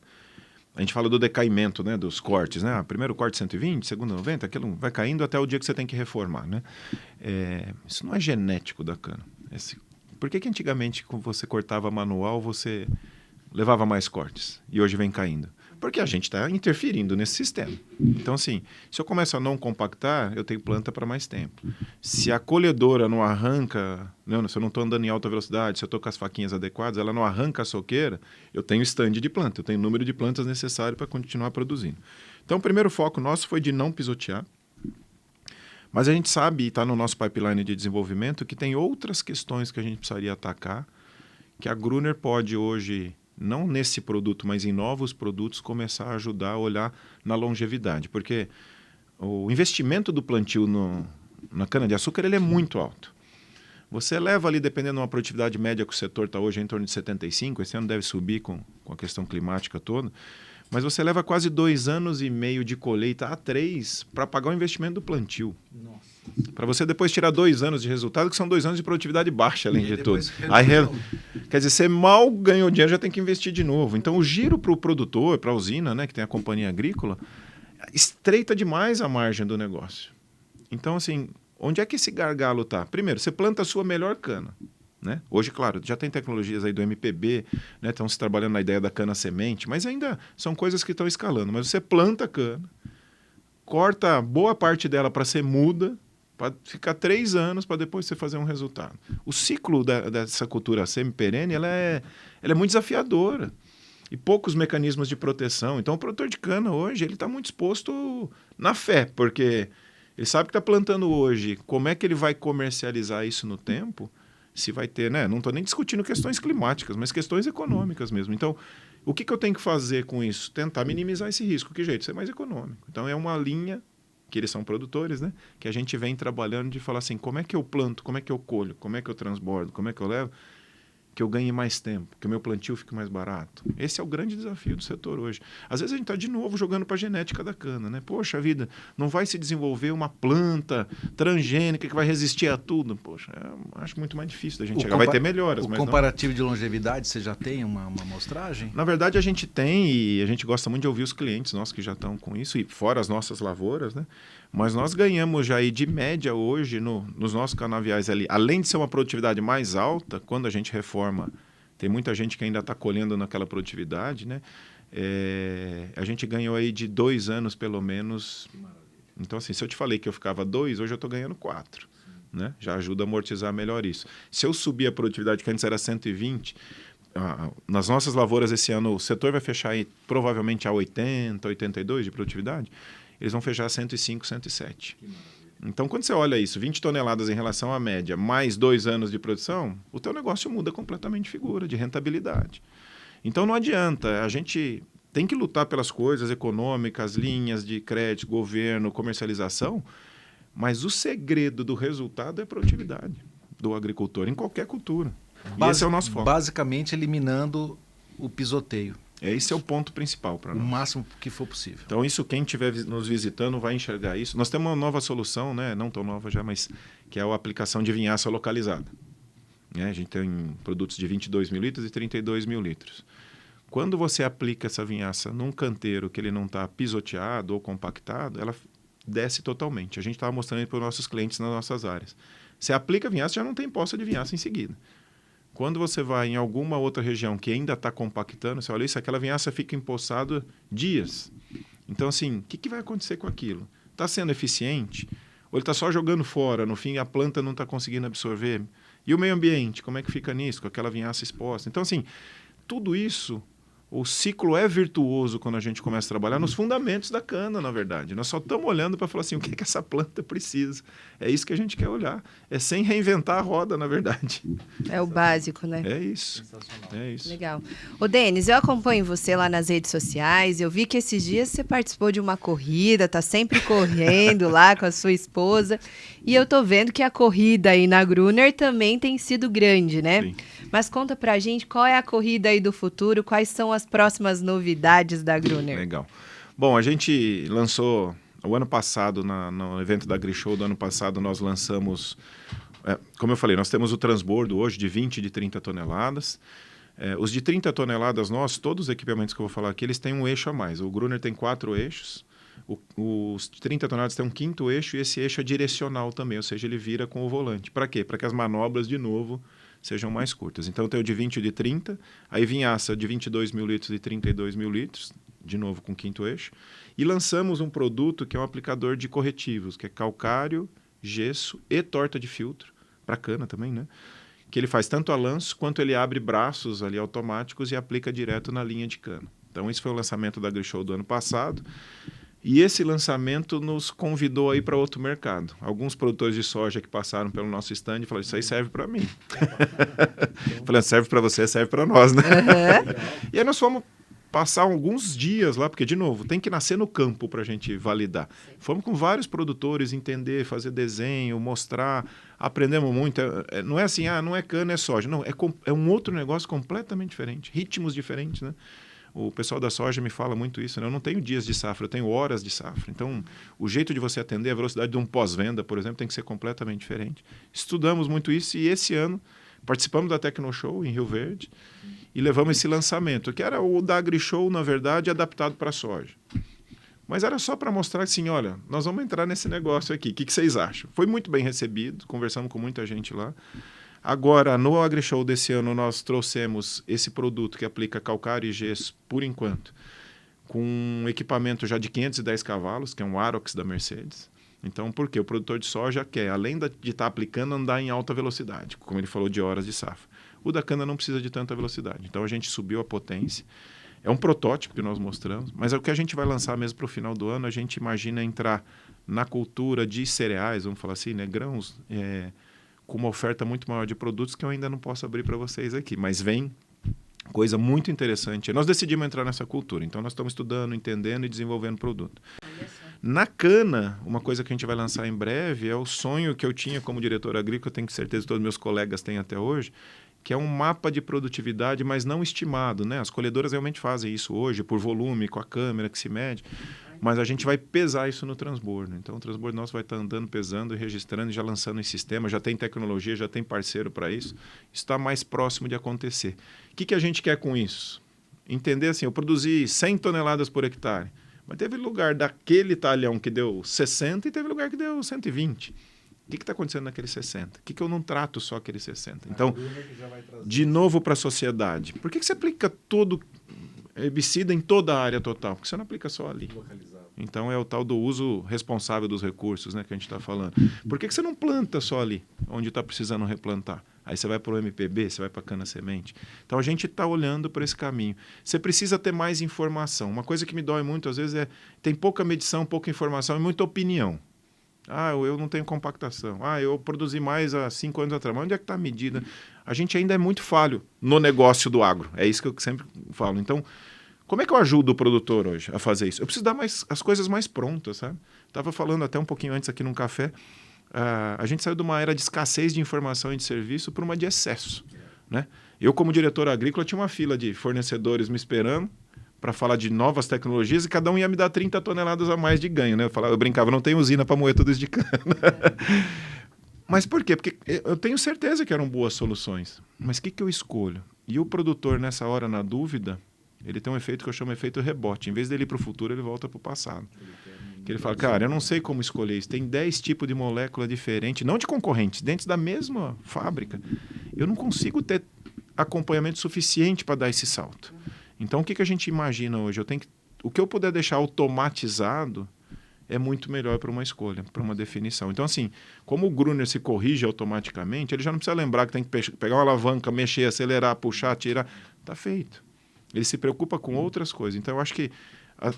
a gente fala do decaimento, né, dos cortes, né? Primeiro corte 120, segundo 90, aquilo vai caindo até o dia que você tem que reformar, né? Isso não é genético da cana. Por que antigamente, quando você cortava manual, você levava mais cortes e hoje vem caindo? Porque a gente está interferindo nesse sistema. Então, assim, se eu começo a não compactar, eu tenho planta para mais tempo. Se a colhedora não arranca, se eu não estou andando em alta velocidade, se eu estou com as faquinhas adequadas, ela não arranca a soqueira, eu tenho stand de planta, eu tenho o número de plantas necessário para continuar produzindo. Então, o primeiro foco nosso foi de não pisotear. Mas a gente sabe, e está no nosso pipeline de desenvolvimento, que tem outras questões que a gente precisaria atacar, que a Gruner pode hoje, não nesse produto, mas em novos produtos, começar a ajudar a olhar na longevidade. Porque o investimento do plantio na cana-de-açúcar ele é muito alto. Você leva ali, dependendo de uma produtividade média que o setor está hoje, em torno de 75, esse ano deve subir com a questão climática toda, mas você leva quase 2 anos e meio de colheita a 3 para pagar o investimento do plantio. Para você depois tirar 2 anos de resultado, que são 2 anos de produtividade baixa, além de tudo. Quer dizer, você mal ganhou dinheiro, já tem que investir de novo. Então, o giro para o produtor, para a usina, né, que tem a companhia agrícola, estreita demais a margem do negócio. Então, assim, onde é que esse gargalo está? Primeiro, você planta a sua melhor cana. Né? Hoje, claro, já tem tecnologias aí do MPB, né? Estão se trabalhando na ideia da cana-semente, mas ainda são coisas que estão escalando. Mas você planta a cana, corta boa parte dela para ser muda, para ficar 3 anos para depois você fazer um resultado. O ciclo dessa cultura semi-perene ela é muito desafiadora e poucos mecanismos de proteção. Então, o produtor de cana hoje ele está muito exposto na fé, porque ele sabe que está plantando hoje. Como é que ele vai comercializar isso no tempo? Se vai ter, né? Não estou nem discutindo questões climáticas, mas questões econômicas mesmo. Então, o que eu tenho que fazer com isso? Tentar minimizar esse risco. Que jeito? Ser mais econômico. Então, é uma linha, que eles são produtores, né? Que a gente vem trabalhando de falar assim, como é que eu planto, como é que eu colho, como é que eu transbordo, como é que eu levo, que eu ganhe mais tempo, que o meu plantio fique mais barato. Esse é o grande desafio do setor hoje. Às vezes a gente está de novo jogando para a genética da cana, né? Poxa vida, não vai se desenvolver uma planta transgênica que vai resistir a tudo. Poxa, acho muito mais difícil da gente chegar. Vai ter melhoras, mas comparativo de longevidade, você já tem uma amostragem? Na verdade, a gente tem e a gente gosta muito de ouvir os clientes nossos que já estão com isso, e fora as nossas lavouras, né? Mas nós ganhamos já aí de média hoje nos nossos canaviais ali, além de ser uma produtividade mais alta, quando a gente reforma, tem muita gente que ainda está colhendo naquela produtividade, né? A gente ganhou aí de 2 anos pelo menos. Então, assim, se eu te falei que eu ficava 2, hoje eu estou ganhando 4. Né? Já ajuda a amortizar melhor isso. Se eu subir a produtividade, que antes era 120, nas nossas lavouras esse ano, o setor vai fechar aí provavelmente a 80, 82 de produtividade, eles vão fechar a 105, 107. Então, quando você olha isso, 20 toneladas em relação à média, mais 2 anos de produção, o teu negócio muda completamente de figura, de rentabilidade. Então, não adianta. A gente tem que lutar pelas coisas econômicas, linhas de crédito, governo, comercialização, mas o segredo do resultado é a produtividade do agricultor, em qualquer cultura. E esse é o nosso foco. Basicamente, eliminando o pisoteio. Esse é o ponto principal para nós. O máximo que for possível. Então, isso quem estiver nos visitando vai enxergar isso. Nós temos uma nova solução, né? Não tão nova já, mas que é a aplicação de vinhaça localizada. A gente tem produtos de 22 mil litros e 32 mil litros. Quando você aplica essa vinhaça num canteiro que ele não está pisoteado ou compactado, ela desce totalmente. A gente estava mostrando para os nossos clientes nas nossas áreas. Você aplica a vinhaça, já não tem poça de vinhaça em seguida. Quando você vai em alguma outra região que ainda está compactando, você olha isso, aquela vinhaça fica empoçada dias. Então, assim, o que vai acontecer com aquilo? Está sendo eficiente? Ou ele está só jogando fora? No fim, a planta não está conseguindo absorver? E o meio ambiente, como é que fica nisso, com aquela vinhaça exposta? Então, assim, tudo isso, o ciclo é virtuoso quando a gente começa a trabalhar nos fundamentos da cana, na verdade. Nós só estamos olhando para falar assim, o que essa planta precisa? É isso que a gente quer olhar. É sem reinventar a roda, na verdade. É o básico, né? É isso. É isso. Legal. Ô, Denis, eu acompanho você lá nas redes sociais. Eu vi que esses dias você participou de uma corrida, tá sempre correndo lá com a sua esposa. E eu tô vendo que a corrida aí na Gruner também tem sido grande, né? Sim. Mas conta pra gente qual é a corrida aí do futuro, quais são as próximas novidades da Gruner. Legal. Bom, a gente lançou o ano passado, no evento da AgriShow do ano passado, nós lançamos, como eu falei, nós temos o transbordo hoje de 20 e de 30 toneladas. Os de 30 toneladas todos os equipamentos que eu vou falar aqui, eles têm um eixo a mais. O Gruner tem 4 eixos, os 30 toneladas têm um 5º eixo e esse eixo é direcional também, ou seja, ele vira com o volante. Para quê? Para que as manobras, de novo, sejam mais curtas. Então, tem o de 20 e de 30, aí vinhaça de 22 mil litros e 32 mil litros, de novo com 5º eixo. E lançamos um produto que é um aplicador de corretivos, que é calcário, gesso e torta de filtro, para cana também, né? Que ele faz tanto a lanço, quanto ele abre braços ali automáticos e aplica direto na linha de cana. Então, esse foi o lançamento da AgriShow do ano passado. E esse lançamento nos convidou a ir para outro mercado. Alguns produtores de soja que passaram pelo nosso stand falaram, isso aí serve para mim. Falei, serve para você, serve para nós, né? Uhum. E aí nós fomos passar alguns dias lá, porque, de novo, tem que nascer no campo para a gente validar. Fomos com vários produtores entender, fazer desenho, mostrar, aprendemos muito. Não é assim, não é cana, é soja. Não, é um outro negócio completamente diferente, ritmos diferentes, né? O pessoal da soja me fala muito isso, né? Eu não tenho dias de safra, eu tenho horas de safra. Então, o jeito de você atender, a velocidade de um pós-venda, por exemplo, tem que ser completamente diferente. Estudamos muito isso e esse ano participamos da Tecnoshow em Rio Verde e levamos esse lançamento, que era o da AgriShow, na verdade, adaptado para a soja. Mas era só para mostrar assim, olha, nós vamos entrar nesse negócio aqui, o que vocês acham? Foi muito bem recebido, conversamos com muita gente lá. Agora, no AgriShow desse ano, nós trouxemos esse produto que aplica calcário e gesso, por enquanto, com um equipamento já de 510 cavalos, que é um Arox da Mercedes. Então, por quê? O produtor de soja quer, além de estar aplicando, andar em alta velocidade, como ele falou, de horas de safra. O da cana não precisa de tanta velocidade. Então, a gente subiu a potência. É um protótipo que nós mostramos, mas é o que a gente vai lançar mesmo para o final do ano. A gente imagina entrar na cultura de cereais, vamos falar assim, né? Grãos, com uma oferta muito maior de produtos que eu ainda não posso abrir para vocês aqui. Mas vem coisa muito interessante. Nós decidimos entrar nessa cultura, então nós estamos estudando, entendendo e desenvolvendo produto. Na cana, uma coisa que a gente vai lançar em breve é o sonho que eu tinha como diretor agrícola, tenho certeza que todos os meus colegas têm até hoje, que é um mapa de produtividade, mas não estimado, né? As colhedoras realmente fazem isso hoje, por volume, com a câmera que se mede, mas a gente vai pesar isso no transbordo. Então, o transbordo nosso vai estar andando, pesando e registrando, já lançando em sistema, já tem tecnologia, já tem parceiro para isso. Isso está mais próximo de acontecer. O que a gente quer com isso? Entender assim, eu produzi 100 toneladas por hectare, mas teve lugar daquele talhão que deu 60 e teve lugar que deu 120. O que está acontecendo naqueles 60? Por que eu não trato só aqueles 60? Então, de novo para a sociedade. Por que você aplica todo herbicida em toda a área total? Porque você não aplica só ali. Então, é o tal do uso responsável dos recursos, né, que a gente está falando. Por que você não planta só ali, onde está precisando replantar? Aí você vai para o MPB, você vai para a cana-semente. Então, a gente está olhando para esse caminho. Você precisa ter mais informação. Uma coisa que me dói muito, às vezes, tem pouca medição, pouca informação e muita opinião. Eu não tenho compactação. Eu produzi mais há 5 anos atrás. Mas onde é que está a medida? A gente ainda é muito falho no negócio do agro. É isso que eu sempre falo. Então, como é que eu ajudo o produtor hoje a fazer isso? Eu preciso dar as coisas mais prontas, sabe? Estava falando até um pouquinho antes aqui num café. A gente saiu de uma era de escassez de informação e de serviço para uma de excesso, né? Eu, como diretor agrícola, tinha uma fila de fornecedores me esperando para falar de novas tecnologias e cada um ia me dar 30 toneladas a mais de ganho, né? Eu brincava, não tem usina para moer tudo isso de cana. Mas por quê? Porque eu tenho certeza que eram boas soluções. Mas o que eu escolho? E o produtor, nessa hora, na dúvida, ele tem um efeito que eu chamo de efeito rebote. Em vez dele ir para o futuro, ele volta para o passado. Que ele fala, cara, eu não sei como escolher isso. Tem 10 tipos de molécula diferente, não de concorrentes, dentro da mesma fábrica. Eu não consigo ter acompanhamento suficiente para dar esse salto. Então, o que a gente imagina hoje? O que eu puder deixar automatizado é muito melhor para uma escolha, para uma definição. Então, assim, como o Gruner se corrige automaticamente, ele já não precisa lembrar que tem que pegar uma alavanca, mexer, acelerar, puxar, tirar. Está feito. Ele se preocupa com outras coisas. Então, eu acho que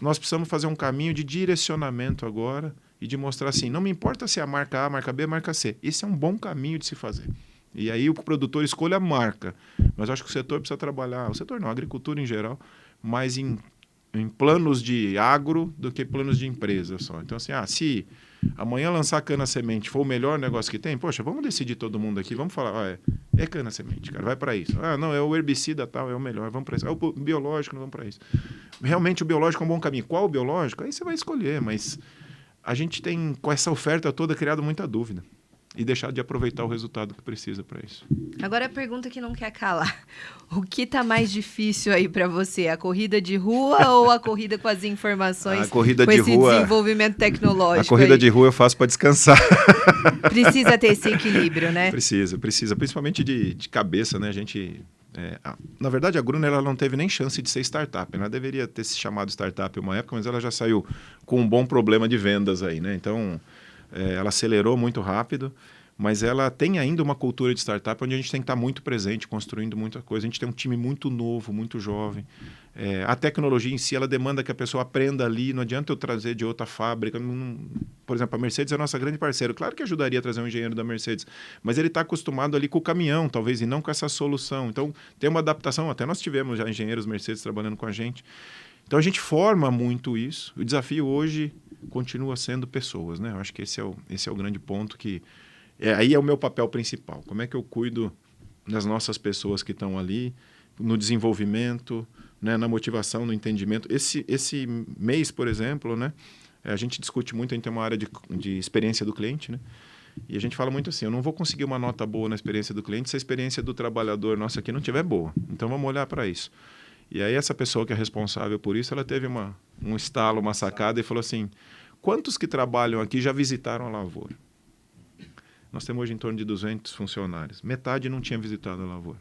nós precisamos fazer um caminho de direcionamento agora e de mostrar assim, não me importa se é a marca A, a marca B, a marca C. Esse é um bom caminho de se fazer. E aí o produtor escolhe a marca. Mas acho que o setor precisa trabalhar, o setor não, a agricultura em geral, mais em planos de agro do que planos de empresa só. Então, assim, se amanhã lançar cana-semente for o melhor negócio que tem, poxa, vamos decidir todo mundo aqui, vamos falar, é cana-semente, cara, vai para isso. Não, é o herbicida tal, é o melhor, vamos para isso. O biológico, não vamos para isso. Realmente o biológico é um bom caminho. Qual o biológico? Aí você vai escolher, mas a gente tem, com essa oferta toda, criado muita dúvida. E deixar de aproveitar o resultado que precisa para isso. Agora a pergunta que não quer calar. O que está mais difícil aí para você? A corrida de rua ou a corrida com as informações? A corrida com de esse rua, desenvolvimento tecnológico? A corrida de rua eu faço para descansar. Precisa ter esse equilíbrio, né? Precisa. Principalmente de cabeça, né? A gente... na verdade, a Gruner ela não teve nem chance de ser startup. Ela deveria ter se chamado startup uma época, mas ela já saiu com um bom problema de vendas aí, né? Então... ela acelerou muito rápido, mas ela tem ainda uma cultura de startup onde a gente tem que estar muito presente, construindo muita coisa. A gente tem um time muito novo, muito jovem. A tecnologia em si, ela demanda que a pessoa aprenda ali, não adianta eu trazer de outra fábrica. Por exemplo, a Mercedes é a nossa grande parceira. Claro que ajudaria a trazer um engenheiro da Mercedes, mas ele está acostumado ali com o caminhão, talvez, e não com essa solução. Então, tem uma adaptação. Até nós tivemos já engenheiros Mercedes trabalhando com a gente. Então, a gente forma muito isso. O desafio hoje continua sendo pessoas, né? Eu acho que esse é o grande ponto que... aí é o meu papel principal. Como é que eu cuido das nossas pessoas que estão ali, no desenvolvimento, né, na motivação, no entendimento. Esse mês, por exemplo, né, a gente discute muito, a gente tem uma área de experiência do cliente, né? E a gente fala muito assim, eu não vou conseguir uma nota boa na experiência do cliente se a experiência do trabalhador nosso aqui não estiver boa. Então, vamos olhar para isso. E aí, essa pessoa que é responsável por isso, ela teve um estalo, uma sacada e falou assim, quantos que trabalham aqui já visitaram a lavoura? Nós temos hoje em torno de 200 funcionários. Metade não tinha visitado a lavoura.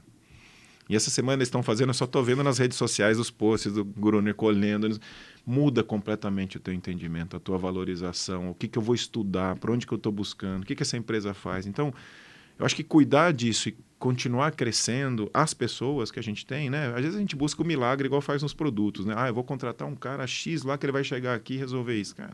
E essa semana eles estão fazendo, eu só estou vendo nas redes sociais os posts do Gruner colhendo. Muda completamente o teu entendimento, a tua valorização, o que eu vou estudar, para onde que eu estou buscando, o que essa empresa faz. Então, eu acho que cuidar disso e continuar crescendo as pessoas que a gente tem, né? Às vezes a gente busca o milagre igual faz nos produtos, né? Eu vou contratar um cara X lá que ele vai chegar aqui e resolver isso, cara.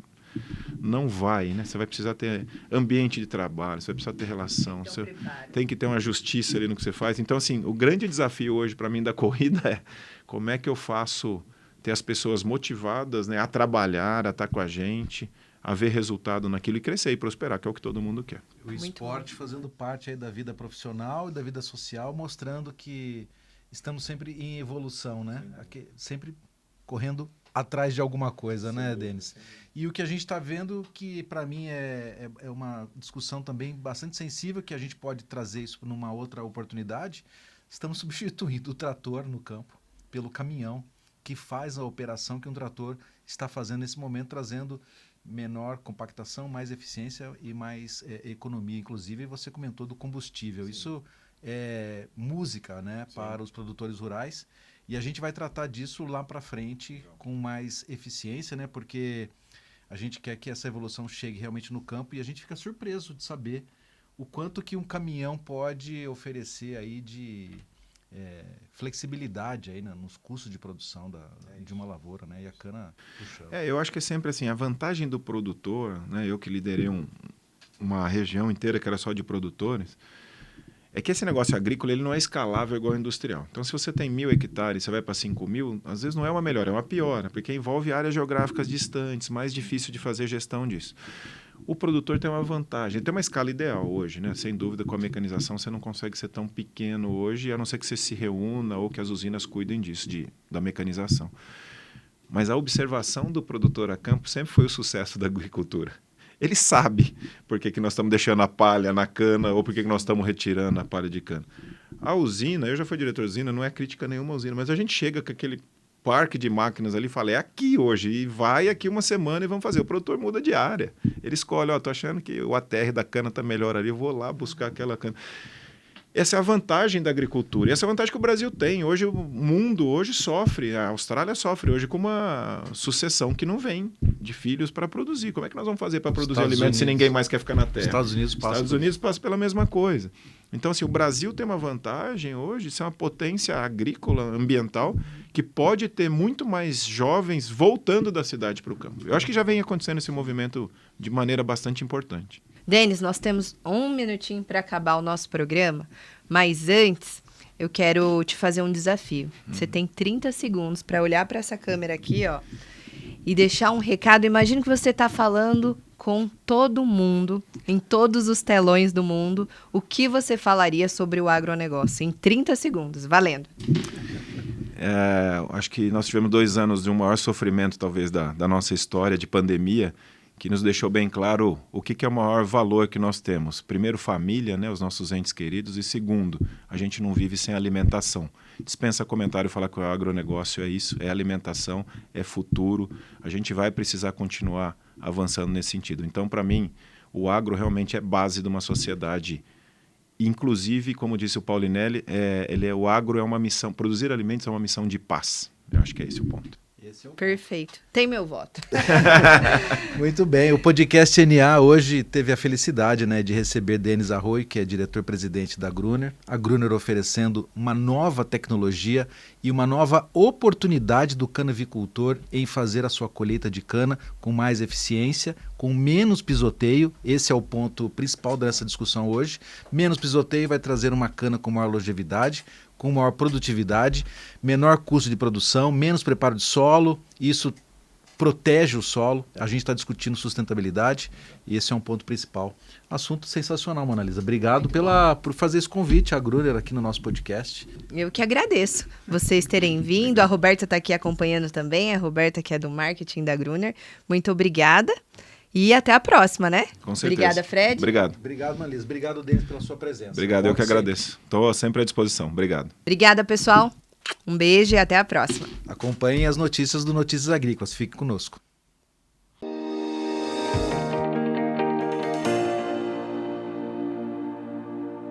Não vai, né? Você vai precisar ter ambiente de trabalho, você vai precisar ter relação, você tem que ter uma justiça ali no que você faz. Então, assim, o grande desafio hoje para mim da corrida é como é que eu faço ter as pessoas motivadas, né, a trabalhar, a estar com a gente, a ver resultado naquilo e crescer e prosperar, que é o que todo mundo quer. O esporte fazendo parte aí da vida profissional e da vida social, mostrando que estamos sempre em evolução, né? Aqui, sempre correndo atrás de alguma coisa, sim, né, Denis? E o que a gente está vendo, que para mim é uma discussão também bastante sensível, que a gente pode trazer isso numa outra oportunidade, estamos substituindo o trator no campo pelo caminhão, que faz a operação que um trator está fazendo nesse momento, trazendo menor compactação, mais eficiência e mais economia. Inclusive, você comentou do combustível. Sim. Isso é música, né, para os produtores rurais. E a gente vai tratar disso lá para frente com mais eficiência, né? Porque a gente quer que essa evolução chegue realmente no campo e a gente fica surpreso de saber o quanto que um caminhão pode oferecer aí de flexibilidade aí, né, nos custos de produção de uma lavoura, né? E a cana puxando. Eu acho que é sempre assim, a vantagem do produtor, né? Eu que liderei uma região inteira que era só de produtores, é que esse negócio agrícola ele não é escalável igual ao industrial. Então, se você tem 1.000 hectares, você vai para 5.000, às vezes não é uma melhora, é uma piora, porque envolve áreas geográficas distantes, mais difícil de fazer gestão disso. O produtor tem uma vantagem, ele tem uma escala ideal hoje, né? Sem dúvida, com a mecanização você não consegue ser tão pequeno hoje, a não ser que você se reúna ou que as usinas cuidem disso, da mecanização. Mas a observação do produtor a campo sempre foi o sucesso da agricultura. Ele sabe por que nós estamos deixando a palha na cana ou por que nós estamos retirando a palha de cana. A usina, eu já fui diretor de usina, não é crítica nenhuma à usina, mas a gente chega com aquele parque de máquinas ali e fala, é aqui hoje, e vai aqui uma semana e vamos fazer. O produtor muda de área. Ele escolhe, estou achando que o ATR da cana está melhor ali, eu vou lá buscar aquela cana. Essa é a vantagem da agricultura. E essa é a vantagem que o Brasil tem. Hoje o mundo sofre, a Austrália sofre hoje com uma sucessão que não vem de filhos para produzir. Como é que nós vamos fazer para produzir alimentos se ninguém mais quer ficar na terra? Estados Unidos passa pela mesma coisa. Então, assim, o Brasil tem uma vantagem hoje de ser uma potência agrícola, ambiental, que pode ter muito mais jovens voltando da cidade para o campo. Eu acho que já vem acontecendo esse movimento de maneira bastante importante. Denis, nós temos 1 minutinho para acabar o nosso programa, mas antes eu quero te fazer um desafio. Você tem 30 segundos para olhar para essa câmera aqui, ó, e deixar um recado. Imagina que você está falando com todo mundo, em todos os telões do mundo, o que você falaria sobre o agronegócio? Em 30 segundos, valendo. Acho que nós tivemos 2 anos de um maior sofrimento, talvez, da nossa história de pandemia, que nos deixou bem claro o que é o maior valor que nós temos. Primeiro, família, né, os nossos entes queridos, e segundo, a gente não vive sem alimentação. Dispensa comentário falar que o agronegócio é isso, é alimentação, é futuro. A gente vai precisar continuar avançando nesse sentido. Então, para mim, o agro realmente é base de uma sociedade. Inclusive, como disse o Paulinelli, o agro é uma missão, produzir alimentos é uma missão de paz. Eu acho que é esse o ponto. Esse é o Perfeito. Tem meu voto. Muito bem. O podcast NA hoje teve a felicidade, né, de receber Denis Arroyo, que é diretor-presidente da Gruner. A Gruner oferecendo uma nova tecnologia e uma nova oportunidade do canavicultor em fazer a sua colheita de cana com mais eficiência, com menos pisoteio. Esse é o ponto principal dessa discussão hoje. Menos pisoteio vai trazer uma cana com maior longevidade, com maior produtividade, menor custo de produção, menos preparo de solo. Isso protege o solo. A gente está discutindo sustentabilidade e esse é um ponto principal. Assunto sensacional, Mona Lisa. Obrigado por fazer esse convite à Gruner aqui no nosso podcast. Eu que agradeço vocês terem vindo. A Roberta está aqui acompanhando também. A Roberta, que é do marketing da Gruner. Muito obrigada. E até a próxima, né? Com certeza. Obrigada, Fred. Obrigado. Obrigado, Mona Lisa. Obrigado, Denis, pela sua presença. Obrigado, eu que agradeço. Estou sempre à disposição. Obrigado. Obrigada, pessoal. Um beijo e até a próxima. Acompanhem as notícias do Notícias Agrícolas. Fique conosco.